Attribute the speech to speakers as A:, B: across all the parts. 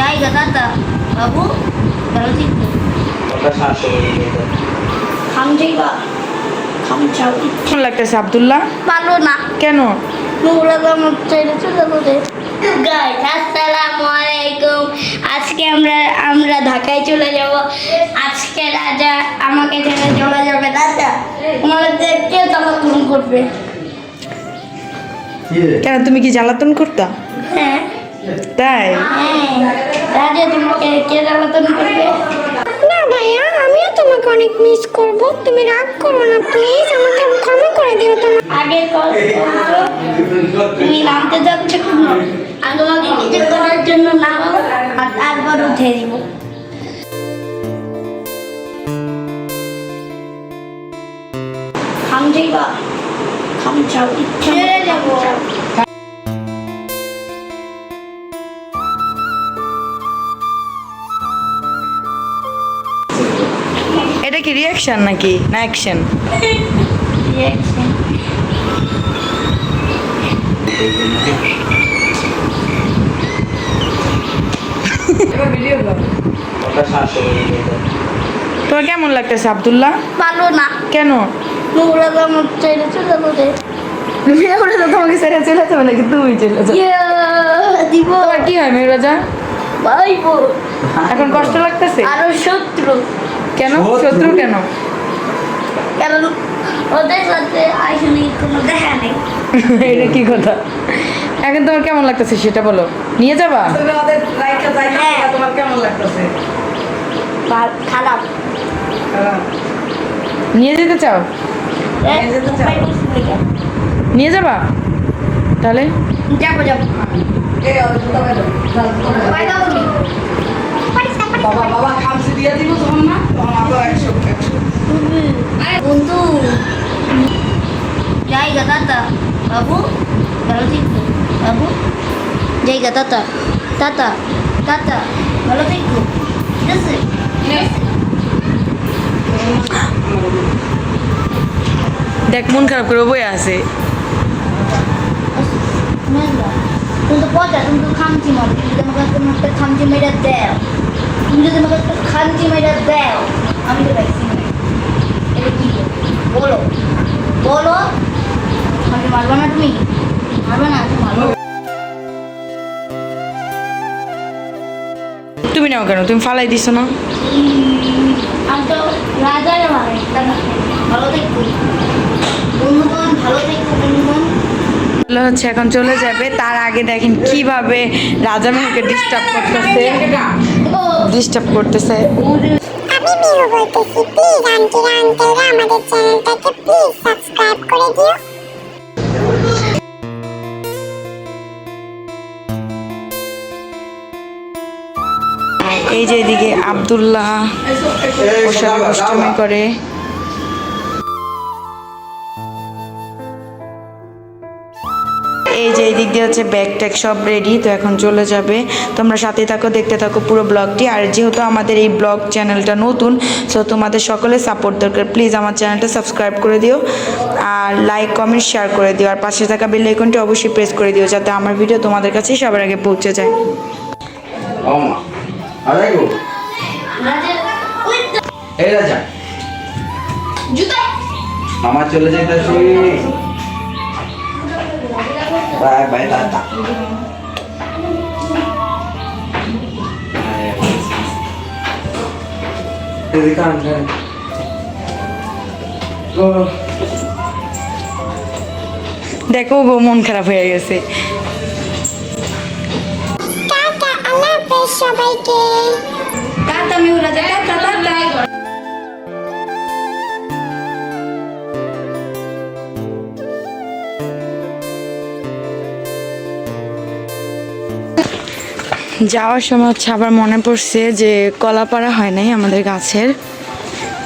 A: जाएगा दादा बाबू चलो ठीक है हम जाएगा हम जाओ
B: কেমন লাগতেছে আব্দুল্লাহ?
A: ভালো না
B: কেন?
A: নোংরা জামা ছেড়ে চলে যাবে গাইস আসসালামু আলাইকুম আজকে আমরা ঢাকায় চলে যাব আজকে রাজা আমাকে ছেড়ে চলে যাবে দাদা আমাদের কে জ্বালাতন করবে
B: কেন, তুমি কি জ্বালাতন করতা?
A: হ্যাঁ
B: তাই?
A: রাজা তোমাকে কে জ্বালাতন করবে
C: না ভাইয়া, আমিও তোমাকে অনেক মিস করব। তুমি রাগ করো না প্লিজ, আমাকে ক্ষমা করে দিও তুমি।
A: আগে তুমি নামতে যাচ্ছ আমি তোমাকে কিছু করার জন্য নামাবো আর তারপর উঠে দিব हम जाएगा हम जाओ चले जाबो
B: এটা কি রিয়াকশন নাকি না অ্যাকশন? তোমার কেমন লাগতেছে আব্দুল্লাহ?
A: ভালো না
B: কেন?
A: নোংরা জামা ছেড়ে চলে যাবে
B: তোমাকে ছেড়ে চলে যাবে নাকি তুমি চলে যাবে?
A: দিব
B: তোমার কি হয় মেহরাজা?
A: ভাই বোন
B: এখন কষ্ট লাগতেছে?
A: আরো শত্রু
B: কেন শত্রু কেন?
A: কারণ ওদের সাথে আসলে কোনো দেখা নেই
B: এটা কি কথা? এখন তোমার কেমন লাগতেছে সেটা বলো। নিয়ে যাবা? তোমার কেমন লাগতেছে?
A: খারাপ
B: নিয়ে যেতে চাও? নিয়ে যাবা তাহলে?
A: যাবো যাবো
B: বাবা খামসি দিয়ে দিব তখন না, তখন আবার 100
A: বন্ধু जाएगा दादा बाबू चलो ठीक है बाबू जाएगा दादा दादा दादा चलो ठीक है जैसे
B: দেখ মন খারাপ করে বই আছে।
A: तुम तो बहुत है तुम तो खामची मार तुम तो खामची मेरा देव तुम जो तुम्हें खामची मेरा देव আমি তো দেখছি এটা কি বলো বলো আমি মারবা না তুমি মারবা না তুমি মারো
B: তুমি নাও কেন, তুমি ফালাই দিছো না?
A: আমি তো রাজার ভাই ভালো দেখো বন্ধুগণ ভালো দেখো বন্ধুগণ
B: হচ্ছে এখন চলে যাবে, তার আগে দেখেন কিভাবে রাজা মেহকে ডিস্টার্ব করতেছে।
C: আমি মিহু বলতেছি, প্লিজ আন্টিরা আঙ্কেলরা আমাদের চ্যানেলটাকে প্লিজ সাবস্ক্রাইব করে দিও।
B: এই যে এদিকে আব্দুল্লাহ ওর সাথে দুষ্টুমি করে। এই যে এই দিক দিয়ে হচ্ছে ব্যাগ ট্যাগ সব রেডি, তো এখন চলে যাবে। তোমরা সাথে থাকো, দেখতে থাকো পুরো ব্লগটি। আর যেহেতু আমাদের এই ব্লগ চ্যানেলটা নতুন, সো তোমাদের সকলের সাপোর্ট দরকার। প্লিজ আমার চ্যানেলটা সাবস্ক্রাইব করে দিও আর লাইক কমেন্ট শেয়ার করে দিও, আর পাশে থাকা বেল আইকনটি অবশ্যই প্রেস করে দিও যাতে আমার ভিডিও তোমাদের কাছে সবার আগে পৌঁছে যায়।
D: এই রাজা
A: জুতা
D: মামা চলে যাইতেছি। Bye bye tata. এদিকে আন
B: দেখো গো মন খারাপ হয়ে গেছে।
C: টাটা, আল্লাহ হাফেজ সবাইকে।
A: টাটা মিউ রাজা টাটা টাটা
B: যাওয়ার সময় হচ্ছে আবার মনে পড়ছে যে কলা পাড়া হয় নাই আমাদের গাছের,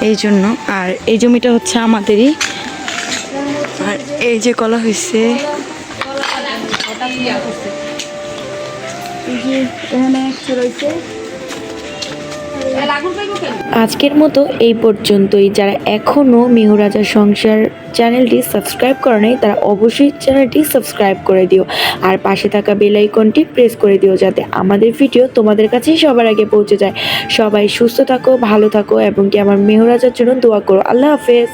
B: এই জন্য। আর এই জমিটা হচ্ছে আমাদেরই, আর এই যে কলা হয়েছে আজকের মতো এই পর্যন্তই। যারা এখনও মিহু রাজার সংসার চ্যানেলটি সাবস্ক্রাইব করে নেই তারা অবশ্যই চ্যানেলটি সাবস্ক্রাইব করে দিও আর পাশে থাকা বেল আইকনটি প্রেস করে দিও যাতে আমাদের ভিডিও তোমাদের কাছেই সবার আগে পৌঁছে যায়। সবাই সুস্থ থাকো, ভালো থাকো এবং কি আমার মেহরাজার জন্য দোয়া করো। আল্লাহ হাফেজ।